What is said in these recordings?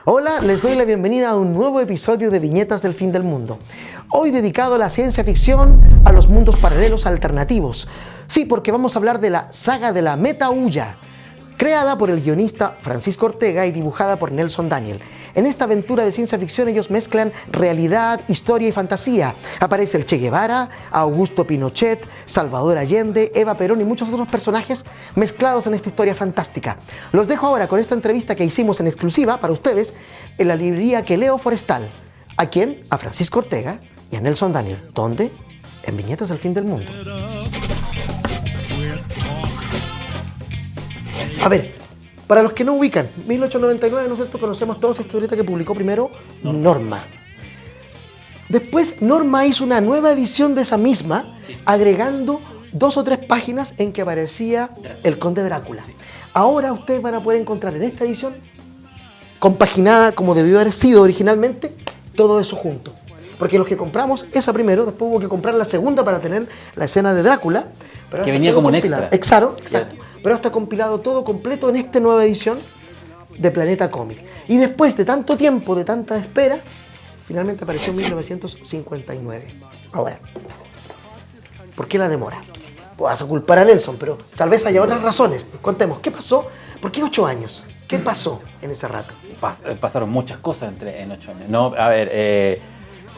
Hola, les doy la bienvenida a un nuevo episodio de Viñetas del Fin del Mundo. Hoy dedicado a la ciencia ficción, a los mundos paralelos alternativos. Sí, porque vamos a hablar de la saga de la Metahulla, creada por el guionista Francisco Ortega y dibujada por Nelson Daniel. En esta aventura de ciencia ficción ellos mezclan realidad, historia y fantasía. Aparece el Che Guevara, Augusto Pinochet, Salvador Allende, Eva Perón y muchos otros personajes mezclados en esta historia fantástica. Los dejo ahora con esta entrevista que hicimos en exclusiva para ustedes en la librería Que Leo Forestal. ¿A quién? A Francisco Ortega y a Nelson Daniel. ¿Dónde? En Viñetas del Fin del Mundo. A ver, para los que no ubican, 1899, ¿no es cierto? Conocemos todos esta historieta que publicó primero Norma. Después Norma hizo una nueva edición de esa misma, agregando 2 o 3 páginas en que aparecía el Conde Drácula. Ahora ustedes van a poder encontrar en esta edición, compaginada como debió haber sido originalmente, todo eso junto. Porque los que compramos esa primero, después hubo que comprar la segunda para tener la escena de Drácula. Pero que venía como un extra. Exacto. Pero está compilado todo completo en esta nueva edición de Planeta Cómic. Y después de tanto tiempo, de tanta espera, finalmente apareció en 1959. Ahora, ¿por qué la demora? Vas a culpar a Nelson, pero tal vez haya otras razones. Contemos, ¿qué pasó? ¿Por qué 8 años? ¿Qué pasó en ese rato? Pasaron muchas cosas en 8 años. No, a ver,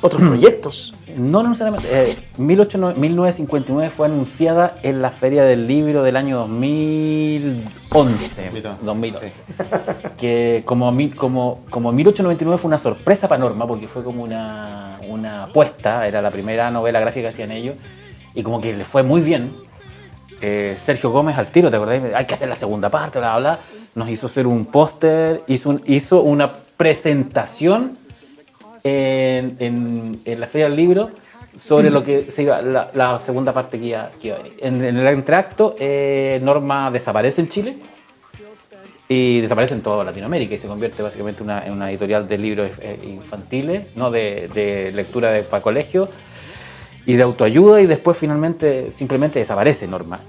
¿Otros proyectos? no necesariamente. 1959 fue anunciada en la Feria del Libro del año 2011. 2011. Que como 1899 fue una sorpresa para Norma, porque fue como una apuesta, era la primera novela gráfica que hacían ellos, y como que le fue muy bien. Sergio Gómez al tiro, ¿te acordás? Hay que hacer la segunda parte, bla, bla, bla. Nos hizo hacer un póster, hizo una presentación en la Feria del Libro sobre lo que se iba, la segunda parte que iba a venir. En el entreacto, Norma desaparece en Chile y desaparece en toda Latinoamérica y se convierte básicamente en una editorial de libros infantiles, ¿no? de lectura para colegio y de autoayuda, y después finalmente simplemente desaparece Norma.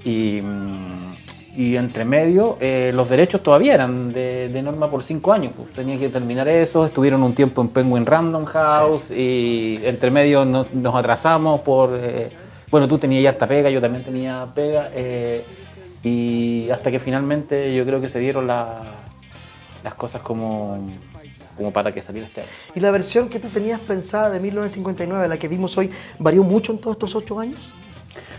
Y entre medio, los derechos todavía eran de Norma por 5 años. Pues tenía que terminar eso, estuvieron un tiempo en Penguin Random House, y entre medio nos atrasamos por... bueno, tú tenías ya harta pega, yo también tenía pega, y hasta que finalmente yo creo que se dieron las cosas como para que saliera este año. ¿Y la versión que tú tenías pensada de 1959, la que vimos hoy, varió mucho en todos estos 8 años?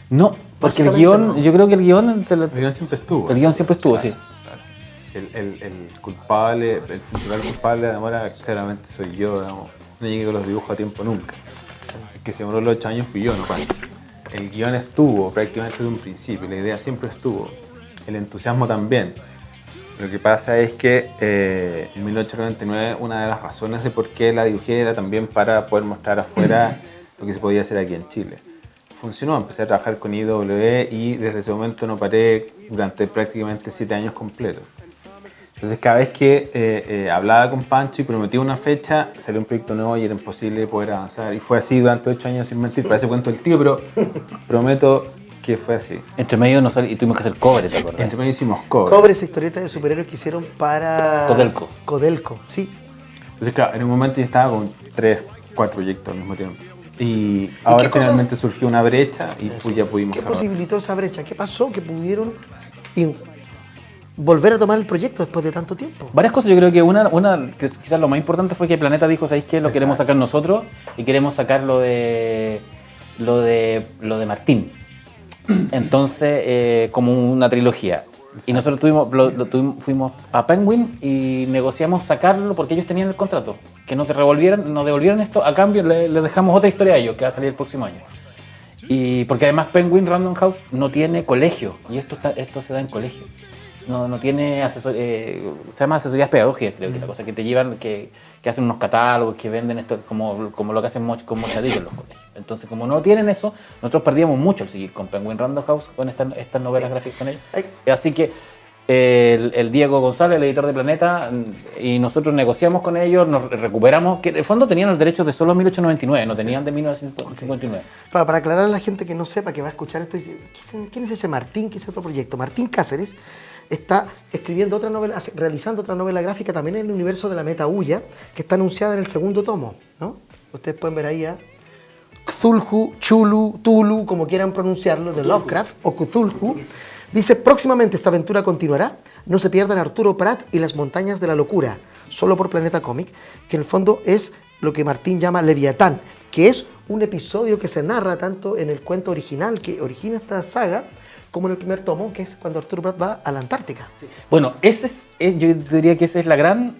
No, porque el guión, no. Yo creo que el guión siempre estuvo. El guión siempre estuvo, claro, sí. Claro. El culpable, el principal culpable de la demora claramente soy yo, digamos. No llegué con los dibujos a tiempo nunca. El que se demoró los 8 años fui yo, no Pancho. El guión estuvo prácticamente desde un principio, la idea siempre estuvo. El entusiasmo también. Lo que pasa es que en 1899 una de las razones de por qué la dibujé era también para poder mostrar afuera lo que se podía hacer aquí en Chile. Funcionó, empecé a trabajar con IW y desde ese momento no paré durante prácticamente 7 años completos. Entonces cada vez que hablaba con Pancho y prometía una fecha, salió un proyecto nuevo y era imposible poder avanzar. Y fue así durante 8 años sin mentir, parece cuento el tío, pero prometo que fue así. Entre medio y tuvimos que hacer cobre, ¿te acuerdas? Entre medio hicimos cobre. Cobre, esa historieta de superhéroes que hicieron para... Codelco, sí. Entonces claro, en un momento yo estaba con 3, 4 proyectos al mismo tiempo. Y ahora finalmente surgió una brecha y pues ya pudimos... ¿Qué posibilitó esa brecha? ¿Qué pasó que pudieron volver a tomar el proyecto después de tanto tiempo? Varias cosas. Yo creo que una que quizás lo más importante fue que Planeta dijo, ¿sabéis qué? Lo queremos sacar nosotros y queremos sacar lo de Martín. Entonces, como una trilogía. Y nosotros fuimos a Penguin y negociamos sacarlo porque ellos tenían el contrato. Que nos devolvieran esto, a cambio le dejamos otra historia a ellos que va a salir el próximo año. Y porque además Penguin Random House no tiene colegio, y esto se da en colegio. No tiene se llama asesorías pedagógicas, creo que la cosa que te llevan, que hacen unos catálogos, que venden esto como lo que hacen con Mochadillo en los colegios. Entonces, como no tienen eso, nosotros perdíamos mucho al seguir con Penguin Random House, con estas novelas gráficas con ellos. Así que el Diego González, el editor de Planeta, y nosotros negociamos con ellos, nos recuperamos, que en el fondo tenían los derechos de solo 1899, no tenían de 1959. Para aclarar a la gente que no sepa, que va a escuchar esto, ¿quién es ese Martín? ¿Qué es otro proyecto? Martín Cáceres está escribiendo otra novela, realizando otra novela gráfica también en el universo de la Metahulla, que está anunciada en el segundo tomo, ¿no? Ustedes pueden ver ahí a Cthulhu, Chulu, Tulu, como quieran pronunciarlo, de Lovecraft, o Cthulhu. Dice, próximamente esta aventura continuará, no se pierdan Arturo Prat y las montañas de la locura, solo por Planeta Cómic, que en el fondo es lo que Martín llama Leviatán, que es un episodio que se narra tanto en el cuento original que origina esta saga, como en el primer tomo, que es cuando Arturo Prat va a la Antártica. Sí. Bueno, yo diría que esa es la gran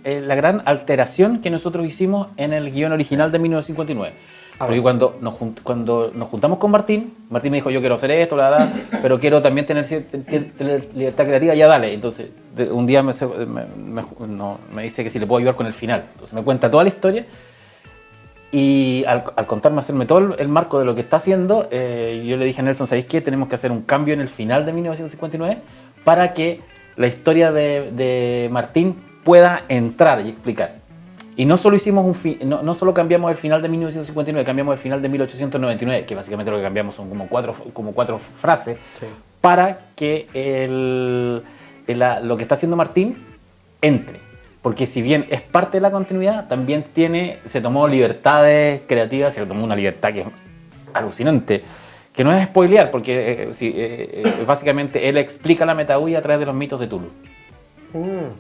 alteración que nosotros hicimos en el guión original de 1959. Porque cuando nos juntamos con Martín me dijo, yo quiero hacer esto, pero quiero también tener libertad creativa, ya dale. Entonces, un día me dice que si le puedo ayudar con el final. Entonces me cuenta toda la historia y al contarme, hacerme todo el marco de lo que está haciendo, yo le dije a Nelson, ¿sabéis qué? Tenemos que hacer un cambio en el final de 1959 para que la historia de Martín pueda entrar y explicar. Y no solo no solo cambiamos el final de 1959, cambiamos el final de 1899, que básicamente lo que cambiamos son como cuatro frases, sí, para que lo que está haciendo Martín entre. Porque si bien es parte de la continuidad, también se tomó libertades creativas, se tomó una libertad que es alucinante, que no es spoilear, porque básicamente él explica la Metahulla a través de los mitos de Tulu.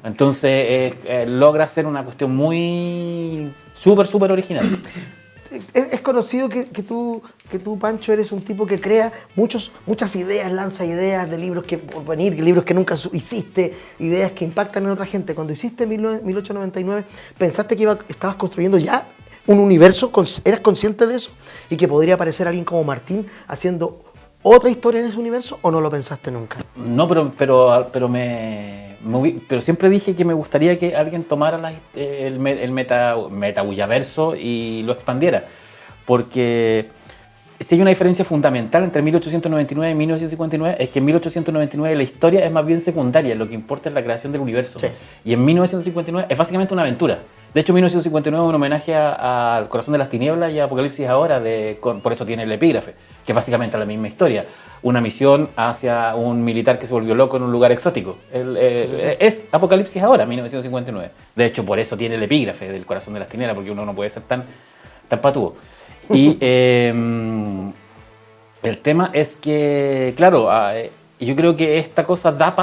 Entonces logra hacer una cuestión muy súper original. Es conocido que tú, Pancho, eres un tipo que crea muchas ideas, lanza ideas de libros que por venir, libros que nunca hiciste, ideas que impactan en otra gente. Cuando hiciste 1899, ¿pensaste que estabas construyendo ya un universo? ¿Eras consciente de eso? ¿Y que podría aparecer alguien como Martín haciendo otra historia en ese universo, o no lo pensaste nunca? No, pero siempre dije que me gustaría que alguien tomara el Metahullaverso y lo expandiera, porque si hay una diferencia fundamental entre 1899 y 1959, es que en 1899 la historia es más bien secundaria, lo que importa es la creación del universo. Sí. Y en 1959 es básicamente una aventura. De hecho, 1959 es un homenaje al Corazón de las Tinieblas y a Apocalipsis Ahora, por eso tiene el epígrafe, que es básicamente la misma historia. Una misión hacia un militar que se volvió loco en un lugar exótico. Es Apocalipsis Ahora, 1959. De hecho, por eso tiene el epígrafe del Corazón de las Tinieblas, porque uno no puede ser tan patúo. Y el tema es que, claro, yo creo que esta cosa da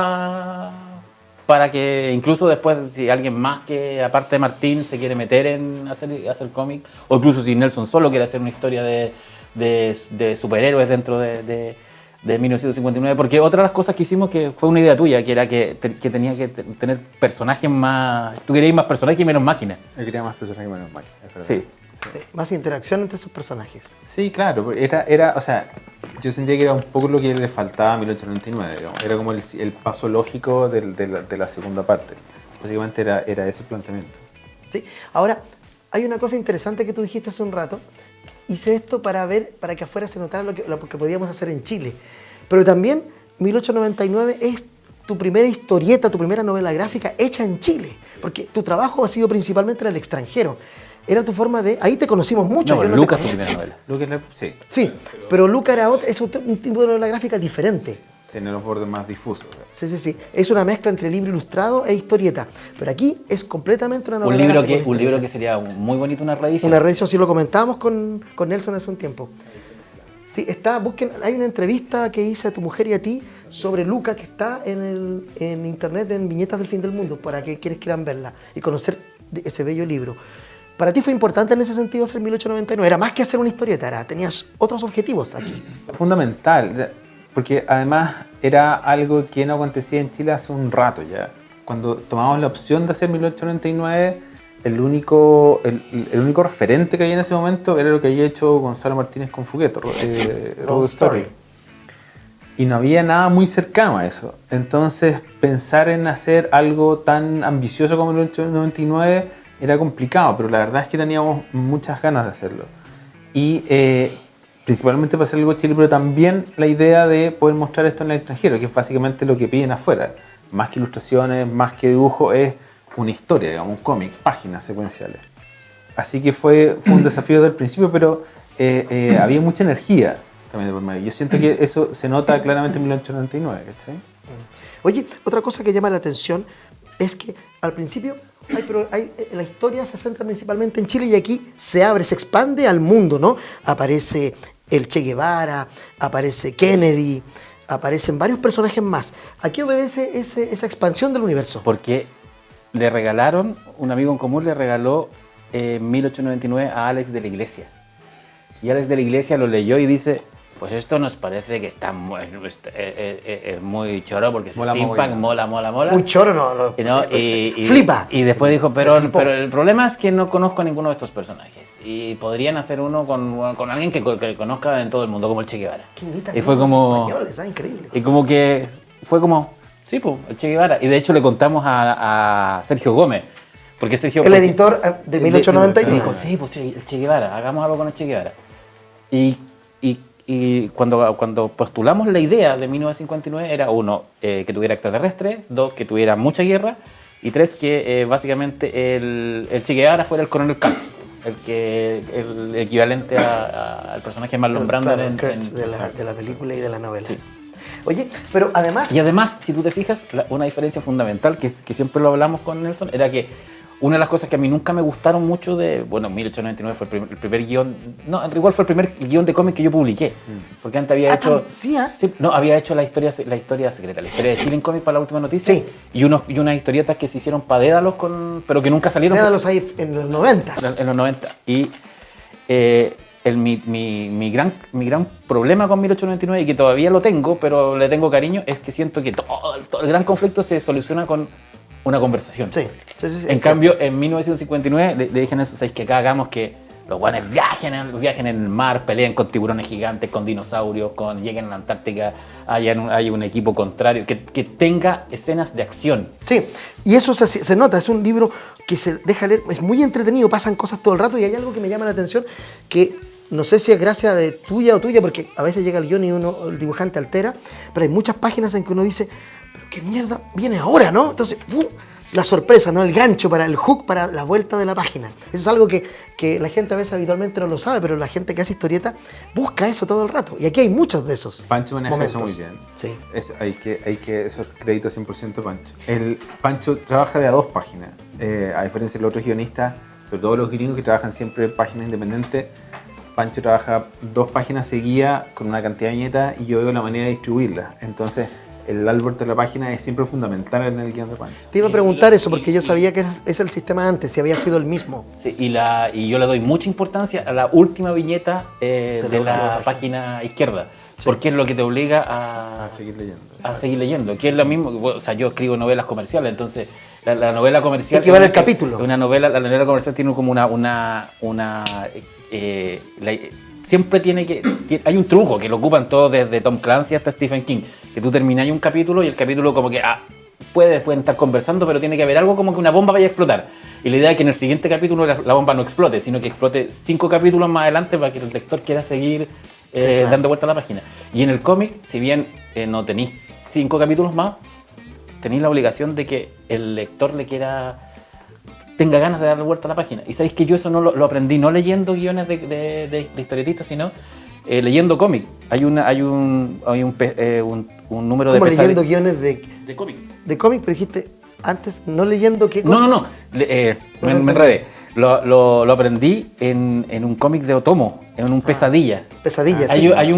para que incluso después, si alguien más que aparte de Martín se quiere meter en hacer cómic, o incluso si Nelson solo quiere hacer una historia de superhéroes dentro de 1959, porque otra de las cosas que hicimos, que fue una idea tuya, que era que tenía que tener personajes más... Tú querías más personajes y menos máquinas. Yo quería más personajes y menos máquinas, es verdad. Sí. Sí, más interacción entre sus personajes. Sí, claro, o sea, yo sentía que era un poco lo que le faltaba a 1899, digamos. Era como el paso lógico de la segunda parte. Básicamente era ese planteamiento. Sí. Ahora, hay una cosa interesante que tú dijiste hace un rato. Hice esto para que afuera se notara lo que podíamos hacer en Chile. Pero también 1899 es tu primera historieta, tu primera novela gráfica hecha en Chile. Porque tu trabajo ha sido principalmente en el extranjero. Era tu forma de... Ahí te conocimos mucho. No, Lucas es tu primera novela. Lucas, sí. Sí, pero Lucas es un tipo de novela gráfica diferente. Tiene los bordes más difusos. Sí. Es una mezcla entre libro ilustrado e historieta. Pero aquí es completamente una novela gráfica. Un libro que sería muy bonito, una reedición. Una reedición, sí, lo comentábamos con Nelson hace un tiempo. Sí, hay una entrevista que hice a tu mujer y a ti sobre Lucas que está en internet, en Viñetas del Fin del Mundo, para que quienes quieran verla y conocer ese bello libro. ¿Para ti fue importante en ese sentido hacer 1899? Era más que hacer una historieta, tenías otros objetivos aquí. Fundamental, porque además era algo que no acontecía en Chile hace un rato ya. Cuando tomamos la opción de hacer 1899, el único referente que había en ese momento era lo que había hecho Gonzalo Martínez con Fugueto, Road Story. Y no había nada muy cercano a eso. Entonces, pensar en hacer algo tan ambicioso como 1899 era complicado, pero la verdad es que teníamos muchas ganas de hacerlo. Y principalmente para hacer algo en Chile, pero también la idea de poder mostrar esto en el extranjero, que es básicamente lo que piden afuera. Más que ilustraciones, más que dibujo, es una historia, digamos, un cómic, páginas secuenciales. Así que fue un desafío desde el principio, pero había mucha energía también de por medio. Yo siento que eso se nota claramente en 1899, ¿cachai? Oye, otra cosa que llama la atención es que al principio la historia se centra principalmente en Chile y aquí se abre, se expande al mundo, ¿no? Aparece el Che Guevara, aparece Kennedy, aparecen varios personajes más. ¿A qué obedece esa expansión del universo? Porque le regalaron, un amigo en común le regaló 1899 a Alex de la Iglesia. Y Alex de la Iglesia lo leyó y dice, pues esto nos parece que está muy choro porque es steampunk, mola. Muy choro, no. Flipa. Y después dijo, pero el problema es que no conozco a ninguno de estos personajes. Y podrían hacer uno con alguien que conozca en todo el mundo, como el Che Guevara. Y fue como... españoles, increíble. Y como que fue como, sí, pues, el Che Guevara. Y de hecho le contamos a Sergio Gómez. Porque Sergio... El editor de 1891. Dijo, sí, pues el Che Guevara, hagamos algo con el Che Guevara. Y cuando postulamos la idea de 1959 era uno, que tuviera extraterrestre, dos, que tuviera mucha guerra, y tres, que básicamente el Che Guevara fuera el coronel Kurtz, el equivalente al personaje Marlon Brando de la película y de la novela. Sí. Oye, pero además... Y además, si tú te fijas, una diferencia fundamental que siempre lo hablamos con Nelson, era que una de las cosas que a mí nunca me gustaron mucho de... Bueno, 1899 fue el primer guión... No, igual fue el primer guión de cómic que yo publiqué. Porque antes había hecho... ¿Sí? Sí, no, había hecho la historia secreta, la historia de Chile en cómic para La Última Noticia. Sí. Y unas historietas que se hicieron para Dédalos, pero que nunca salieron. Dédalos ahí en los 90. En los 90. Y mi gran problema con 1899, y que todavía lo tengo, pero le tengo cariño, es que siento que todo el gran conflicto se soluciona con una conversación. Sí. En cambio, en 1959 le dije a eso, ¿sabes que acá hagamos que los guanes viajen en el mar, peleen con tiburones gigantes, con dinosaurios, lleguen a la Antártica, hay un equipo contrario, que tenga escenas de acción? Sí, y eso se nota, es un libro que se deja leer, es muy entretenido, pasan cosas todo el rato y hay algo que me llama la atención que no sé si es gracia de tuya, porque a veces llega el guión y el dibujante altera, pero hay muchas páginas en que uno dice, pero qué mierda viene ahora, ¿no? Entonces, ¡pum!, la sorpresa, ¿no? El gancho para el hook, para la vuelta de la página. Eso es algo que la gente a veces habitualmente no lo sabe, pero la gente que hace historieta busca eso todo el rato. Y aquí hay muchos de esos Pancho maneja momentos. eso muy bien. Sí. Eso es crédito 100% Pancho. Pancho trabaja de a 2 páginas. A diferencia de los otros guionistas, sobre todo los gringos que trabajan siempre en páginas independientes, Pancho trabaja 2 páginas seguidas con una cantidad de viñetas y yo veo la manera de distribuirlas. Entonces, el árbol de la página es siempre fundamental en el guión de Pancho. Te iba a preguntar eso porque yo sabía que es el sistema antes, si había sido el mismo. Sí, y yo le doy mucha importancia a la última viñeta de la página izquierda, sí, porque es lo que te obliga a seguir leyendo. Que es lo mismo, o sea, yo escribo novelas comerciales, entonces la novela comercial... Equivale al capítulo. La novela comercial tiene como siempre hay un truco que lo ocupan todos desde Tom Clancy hasta Stephen King, que tú terminas un capítulo y el capítulo como que pueden estar conversando, pero tiene que haber algo como que una bomba vaya a explotar. Y la idea es que en el siguiente capítulo la bomba no explote, sino que explote 5 capítulos más adelante para que el lector quiera seguir claro, dando vuelta a la página. Y en el cómic, si bien no tenéis 5 capítulos más, tenéis la obligación de que el lector tenga ganas de darle vuelta a la página. Y sabéis que yo eso no lo aprendí no leyendo guiones de historietistas, sino leyendo cómic. Hay un número de ¿Cómo leyendo guiones de cómic? De cómic, pero dijiste antes, no leyendo qué cosa. No. Me enredé. Lo aprendí en un cómic de Otomo, en un Pesadilla. Pesadilla, sí. Sí. Hay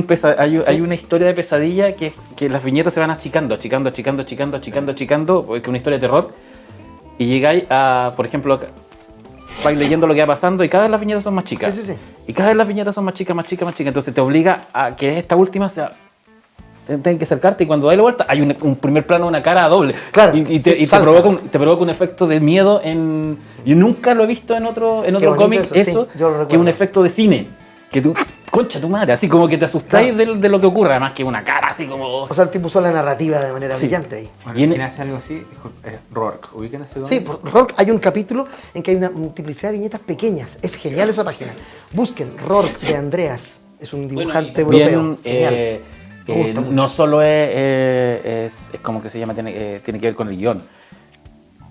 una historia de Pesadilla que las viñetas se van achicando, porque es una historia de terror. Y llegáis a, por ejemplo, vais leyendo lo que va pasando y cada vez las viñetas son más chicas. Sí. Y cada vez las viñetas son más chicas. Entonces te obliga a que esta última sea... Tienes que acercarte y cuando das la vuelta hay un primer plano de una cara doble. Claro, y te provoca un efecto de miedo Yo nunca lo he visto en otro cómic, eso sí, que es un efecto de cine. Que tú, concha tu madre, así como que te asustáis claro, de lo que ocurre, además que una cara así como... O sea, el tipo usó la narrativa de manera brillante ahí. Bueno, ¿quién hace algo así? Rourke. ¿Ubican ese don? Sí, por Rourke hay un capítulo en que hay una multiplicidad de viñetas pequeñas. Es genial esa página. Busquen Rourke de Andreas. Es un dibujante europeo. Genial. No solo es como que se llama, tiene que ver con el guión.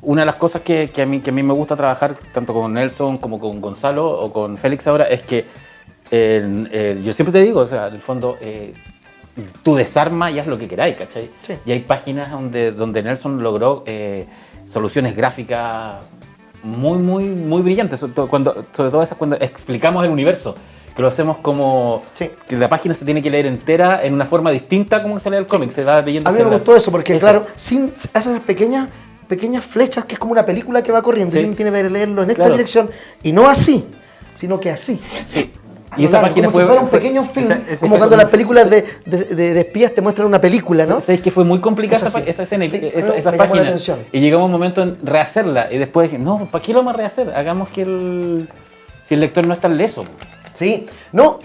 Una de las cosas que a mí me gusta trabajar, tanto con Nelson como con Gonzalo o con Félix ahora, es que yo siempre te digo, o sea, en el fondo, tú desarma y haz lo que queráis, ¿cachai? Sí. Y hay páginas donde Nelson logró soluciones gráficas muy brillantes, sobre todo esas cuando explicamos el universo, que lo hacemos como Sí. que la página se tiene que leer entera en una forma distinta como se lee el cómic, se va leyendo. A mí me gustó eso porque, claro, sin esas pequeñas flechas que es como una película que va corriendo Sí. y uno tiene que leerlo en esta Claro. dirección y no así, sino que así. Sí. A Y lo esa largo, página como si fuera un pequeño film, como cuando las películas de espías te muestran una película, ¿no? ¿Sabes que fue muy complicada Es así. esa escena, Sí, esa me llamó la página? atención. Y llegamos un momento en rehacerla y después dije, no, ¿para qué lo vamos a rehacer? Hagamos que si el lector no es tan leso. Sí, no,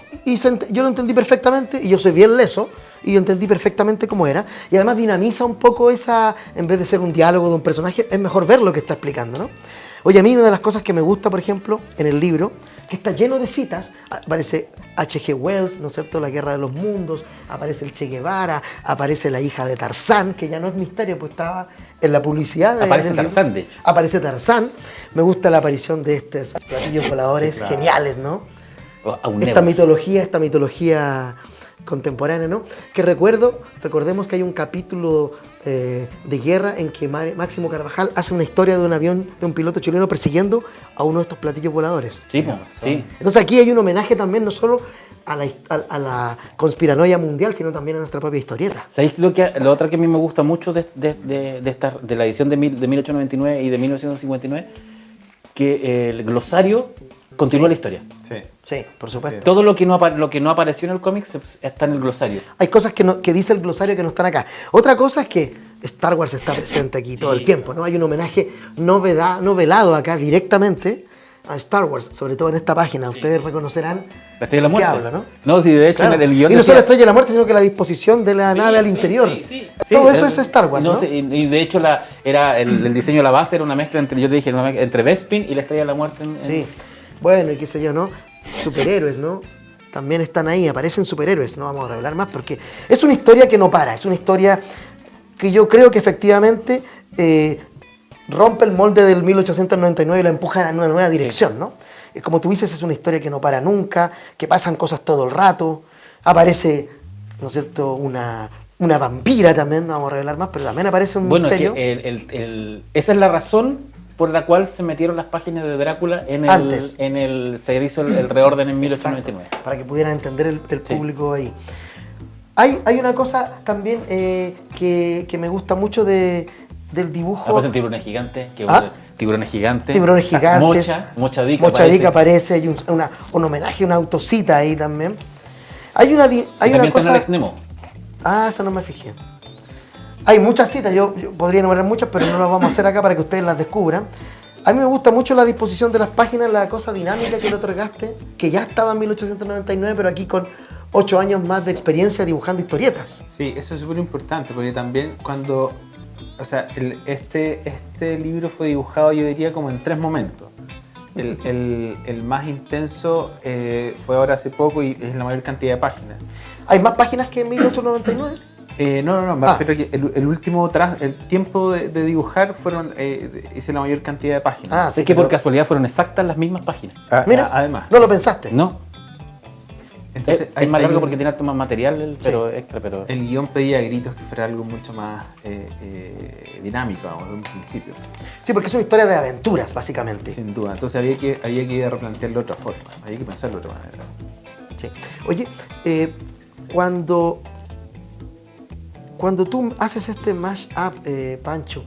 yo lo entendí perfectamente y yo soy bien leso y entendí perfectamente cómo era y además dinamiza un poco esa, en vez de ser un diálogo de un personaje, es mejor ver lo que está explicando, ¿no? Oye, a mí una de las cosas que me gusta, por ejemplo, en el libro, que está lleno de citas, aparece H.G. Wells, ¿no es cierto?, La Guerra de los Mundos, aparece el Che Guevara, aparece la hija de Tarzán, que ya no es misterio, pues estaba en la publicidad. Aparece del libro. Tarzán, de hecho. Aparece Tarzán, me gusta la aparición de estos platillos voladores Sí, claro. geniales, ¿no? A un Esta Nebula. mitología contemporánea, ¿no? Que recordemos que hay un capítulo de guerra en que Máximo Carvajal hace una historia de un avión, de un piloto chileno persiguiendo a uno de estos platillos voladores. Sí, po, sí. Entonces aquí hay un homenaje también no solo a la conspiranoia mundial, sino también a nuestra propia historieta. ¿Sabéis lo otro que a mí me gusta mucho de la edición de 1899 y de 1959? Que el glosario continúa la historia. Sí. Sí, por supuesto. Todo lo que no apareció en el cómic está en el glosario. Hay cosas que dice el glosario que no están acá. Otra cosa es que Star Wars está presente aquí todo el tiempo, ¿no? Hay un homenaje novelado acá directamente a Star Wars, sobre todo en esta página. Ustedes reconocerán La Estrella de la qué Muerte. habla, ¿no? No, sí, de hecho Claro. en el guión Y no solo decía- Estrella de la Muerte, sino que la disposición de la nave al interior. Sí, Todo eso es Star Wars, ¿no? Sí, y de hecho el diseño de la base era una mezcla entre, yo te dije, entre Bespin y la Estrella de la Muerte. Sí. Bueno, y qué sé yo, ¿no? Superhéroes, ¿no? También están ahí, aparecen superhéroes, no vamos a hablar más porque es una historia que no para, es una historia que yo creo que efectivamente rompe el molde del 1899 y la empuja en una nueva dirección, ¿no? Como tú dices, es una historia que no para nunca, que pasan cosas todo el rato, aparece, ¿no es cierto?, una vampira también, no vamos a revelar más, pero también aparece un Bueno, es misterio. que esa es la razón por la cual se metieron las páginas de Drácula Antes. se hizo el reorden en Exacto, 1899. para que pudieran entender el Sí. público ahí. Hay una cosa también que me gusta mucho del dibujo. Aparecen tiburones gigantes, tiburones gigantes. Tiburones gigantes. Mochadic Mocha Dick aparece, hay un homenaje, una autocita ahí también. Hay una También cosa. Alex Nemo. Ah, esa no me fijé. Hay muchas citas, yo podría enumerar muchas, pero no las vamos a hacer acá para que ustedes las descubran. A mí me gusta mucho la disposición de las páginas, la cosa dinámica que le otorgaste, que ya estaba en 1899, pero aquí con 8 años más de experiencia dibujando historietas. Sí, eso es súper importante, porque también cuando, o sea, este libro fue dibujado, yo diría, como en 3 momentos. El más intenso fue ahora hace poco y es la mayor cantidad de páginas. ¿Hay más páginas que en 1899? No, me Ah. refiero a que el último el tiempo de dibujar hice la mayor cantidad de páginas. Ah, Es que por casualidad fueron exactas las mismas páginas. Mira, Además. no lo pensaste. No, Entonces, es más hay largo un- porque tiene harto más material, pero extra, pero... El guión pedía a gritos que fuera algo mucho más dinámico, vamos, de un principio. Sí, porque es una historia de aventuras, básicamente. Sin duda. Entonces había que replantearlo de otra forma, había que pensarlo de otra manera. Sí. Oye, cuando tú haces este mashup, Pancho,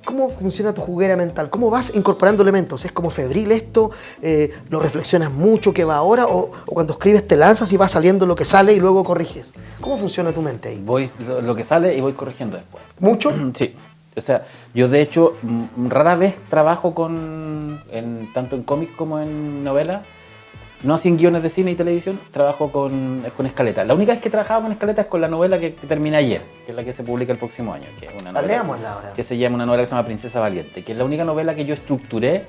¿cómo funciona tu juguera mental? ¿Cómo vas incorporando elementos? ¿Es como febril esto? ¿Lo reflexionas mucho que va ahora? ¿O cuando escribes te lanzas y va saliendo lo que sale y luego corriges? ¿Cómo funciona tu mente ahí? Voy lo que sale y voy corrigiendo después. ¿Mucho? Sí. O sea, yo de hecho rara vez trabajo tanto en cómics como en novelas, no sin guiones de cine y televisión, trabajo con escaleta. La única vez que he trabajado con escaleta es con la novela que termina ayer, que es la que se publica el próximo año, que es una novela Leámosla ahora. que se llama una novela que se llama Princesa Valiente, que es la única novela que yo estructuré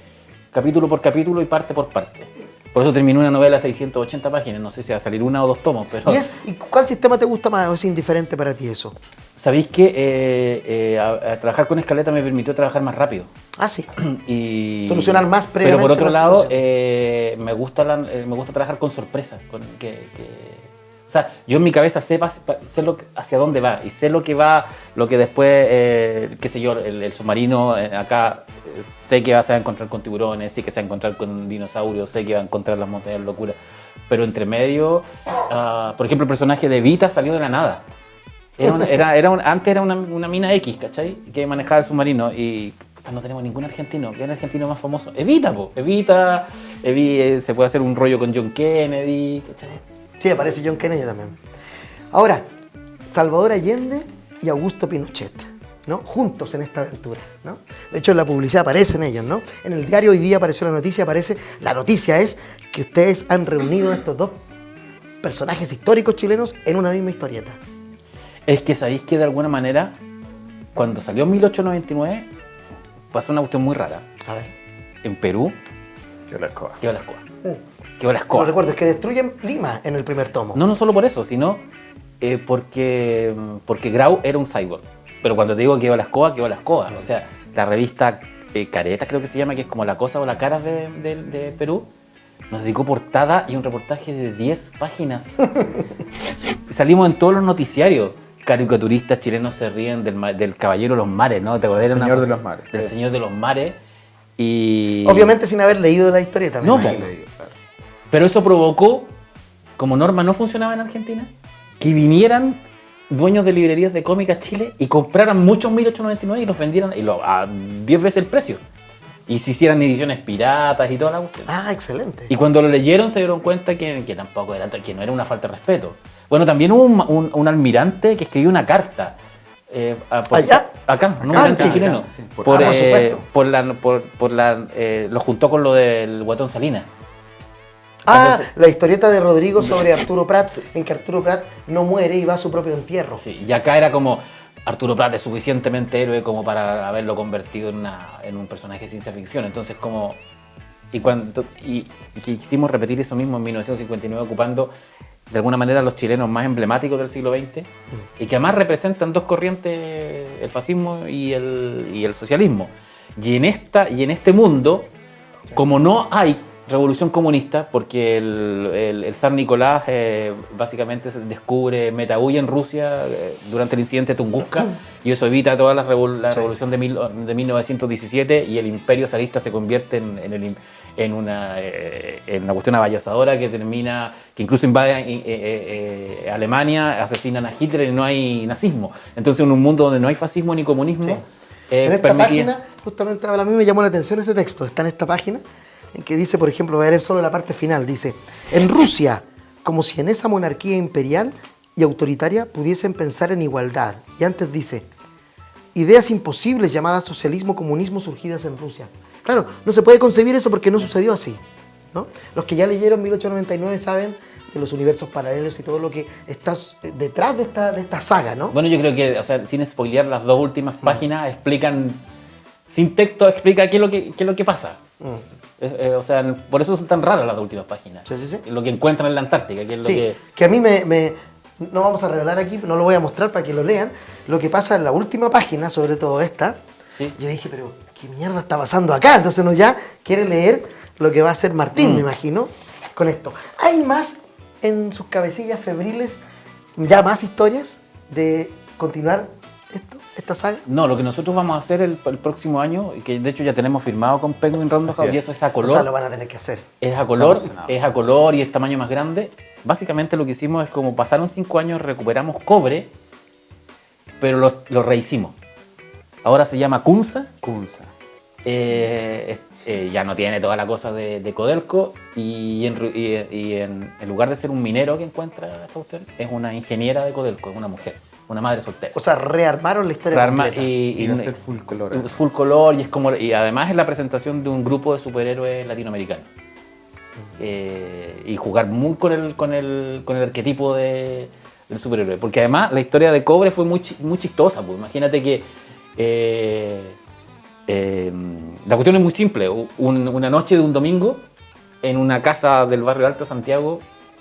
capítulo por capítulo y parte por parte. Por eso terminó una novela de 680 páginas, no sé si va a salir 1 o 2 tomos, pero... ¿Y cuál sistema te gusta más o es indiferente para ti eso? ¿Sabéis que trabajar con escaleta me permitió trabajar más rápido? Ah, sí. Y, Solucionar más Pero previamente por otro las lado, situaciones. me gusta trabajar con sorpresa, O sea, yo en mi cabeza sé hacia dónde va y sé lo que va, lo que después, qué sé yo, el submarino acá, sé que se va a encontrar con tiburones, sé que se va a encontrar con dinosaurios, sé que va a encontrar las montañas de locura. Pero entre medio, por ejemplo, el personaje de Evita salió de la nada. Antes era una mina X, ¿cachai? Que manejaba el submarino y no tenemos ningún argentino. ¿Qué es el argentino más famoso? Evita, po. Evita, se puede hacer un rollo con John Kennedy, ¿cachai? Sí, aparece John Kennedy también. Ahora, Salvador Allende y Augusto Pinochet, ¿no? Juntos en esta aventura, ¿no? De hecho, en la publicidad aparecen ellos, ¿no? En el diario hoy día apareció la noticia, la noticia es que ustedes han reunido a estos dos personajes históricos chilenos en una misma historieta. Es que sabéis que de alguna manera, cuando salió 1899, pasó una cuestión muy rara. A ver. En Perú, Quedó la escoba. quedó la escoba. No recuerdo, es que destruyen Lima en el primer tomo. No solo por eso, sino porque Grau era un cyborg. Pero cuando te digo que quedó la escoba, quedó la escoba. O sea, la revista Caretas, creo que se llama, que es como la cosa o la cara de Perú, nos dedicó portada y un reportaje de 10 páginas. Salimos en todos los noticiarios. Caricaturistas chilenos se ríen del Caballero de los Mares, ¿no? ¿Te acordás? El Señor de los Mares. Del Sí. Señor de los Mares. Y... Obviamente sin haber leído la historieta. No, imagino. Claro. Pero eso provocó, como Norma no funcionaba en Argentina, que vinieran dueños de librerías de cómics a Chile y compraran muchos 1899 y los vendieran a 10 veces el precio. Y se hicieran ediciones piratas y toda la cuestión. Ah, excelente. Y cuando lo leyeron se dieron cuenta que tampoco era, que no era una falta de respeto. Bueno, también hubo un almirante que escribió una carta. ¿Allá? Acá, no Ah, un en Chile. chileno. Sí, por supuesto. Lo juntó con lo del Guatón Salinas. Ah, la historieta de Rodrigo sobre Arturo Prat, en que Arturo Prat no muere y va a su propio entierro. Sí, y acá era como Arturo Prat es suficientemente héroe como para haberlo convertido en un personaje de ciencia ficción. Entonces y quisimos repetir eso mismo en 1959 ocupando de alguna manera los chilenos más emblemáticos del siglo XX y que además representan dos corrientes, el fascismo y el socialismo. Y en este mundo, como no hay revolución comunista, porque el zar Nicolás básicamente descubre Metahuya en Rusia durante el incidente de Tunguska y eso evita toda la revolución de 1917 y el imperio zarista se convierte en una cuestión avasalladora que incluso invade Alemania, asesinan a Hitler y no hay nazismo. Entonces en un mundo donde no hay fascismo ni comunismo, Sí. En esta página, justamente a mí me llamó la atención ese texto, está en esta página, en que dice, por ejemplo, voy a leer solo la parte final, dice, en Rusia, como si en esa monarquía imperial y autoritaria pudiesen pensar en igualdad. Y antes dice, ideas imposibles llamadas socialismo, comunismo surgidas en Rusia. Claro, no se puede concebir eso porque no sucedió así, ¿no? Los que ya leyeron 1899 saben de los universos paralelos y todo lo que está detrás de esta saga, ¿no? Bueno, yo creo que, o sea, sin spoilear, las dos últimas páginas explican, sin texto, explica qué es lo que pasa. O sea, por eso son tan raras las dos últimas páginas. Sí, sí, sí. Lo que encuentran en la Antártica, que es lo Sí, que a mí no vamos a revelar aquí, no lo voy a mostrar para que lo lean, lo que pasa en la última página, sobre todo esta. Sí. Yo dije, pero ¿qué mierda está pasando acá? Entonces uno ya quiere leer lo que va a hacer Martín, me imagino, con esto. ¿Hay más en sus cabecillas febriles, ya más historias de continuar esta saga? No, lo que nosotros vamos a hacer el próximo año, y que de hecho ya tenemos firmado con Penguin Random House, y eso es a O color. sea, lo van a tener que hacer. Es a color y es tamaño más grande. Básicamente lo que hicimos es como pasaron 5 años, recuperamos cobre, pero lo rehicimos. Ahora se llama Kunza. Ya no tiene toda la cosa de Codelco y en lugar de ser un minero que encuentra esta cuestión, es una ingeniera de Codelco, es una mujer, una madre soltera. O sea, rearmaron la historia completa. Y va a ser full color. Es full color y además es la presentación de un grupo de superhéroes latinoamericanos. Y jugar muy con el arquetipo del superhéroe. Porque además la historia de Cobre fue muy chistosa. Pues. Imagínate que la cuestión es muy simple. Una noche de un domingo, en una casa del barrio Alto de Santiago,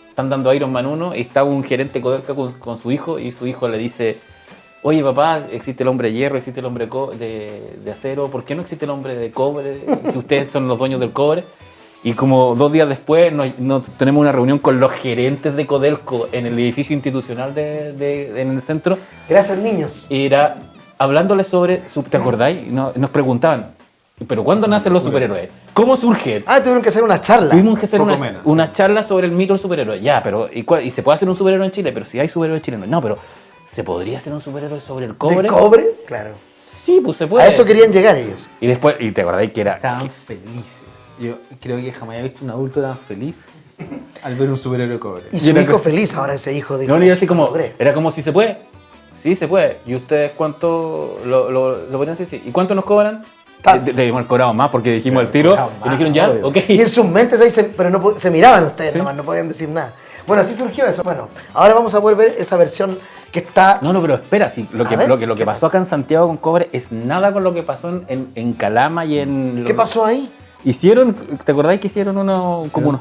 están dando Iron Man 1 y está un gerente Codelco con su hijo y su hijo le dice: oye papá, existe el hombre de hierro, existe el hombre de acero, ¿por qué no existe el hombre de cobre si ustedes son los dueños del cobre? Y como 2 días después tenemos una reunión con los gerentes de Codelco en el edificio institucional en el centro. Gracias, niños. Y era hablándoles sobre, ¿te acordáis? Y nos preguntaban, ¿pero cuándo nacen los superhéroes? ¿Cómo surge? Tuvieron que hacer una charla. Tuvimos que hacer Poco una, menos, una charla sobre el mito del superhéroe. Ya, pero ¿y se puede hacer un superhéroe en Chile? Pero si hay superhéroes chilenos. No, pero ¿se podría hacer un superhéroe sobre el cobre? ¿De cobre? Claro. Sí, pues se puede. A eso querían llegar ellos. Y después, y te acordáis que era... Estaban felices. Yo creo que jamás he visto un adulto tan feliz al ver un superhéroe de cobre. Y su Yo hijo no- feliz ahora, ese hijo de No, ni así como, cobre. era como si se puede. Sí, se puede. ¿Y ustedes cuánto lo podrían decir? Sí. ¿Y cuánto nos cobran? Tanto. Debimos haber cobrado más porque dijimos el tiro cobrado y más, nos dijeron ya, obvio. ok. Y en sus mentes ahí pero no, se miraban ustedes nomás, no podían decir nada. Bueno, así surgió eso. Bueno, ahora vamos a poder ver esa versión que está... No, pero espera, sí, lo A que, ver, lo que, lo ¿qué que pasó pasa? acá en Santiago con cobre es nada con lo que pasó en Calama y en... ¿Qué pasó ahí? Hicieron, ¿te acordáis que hicieron uno, como uno?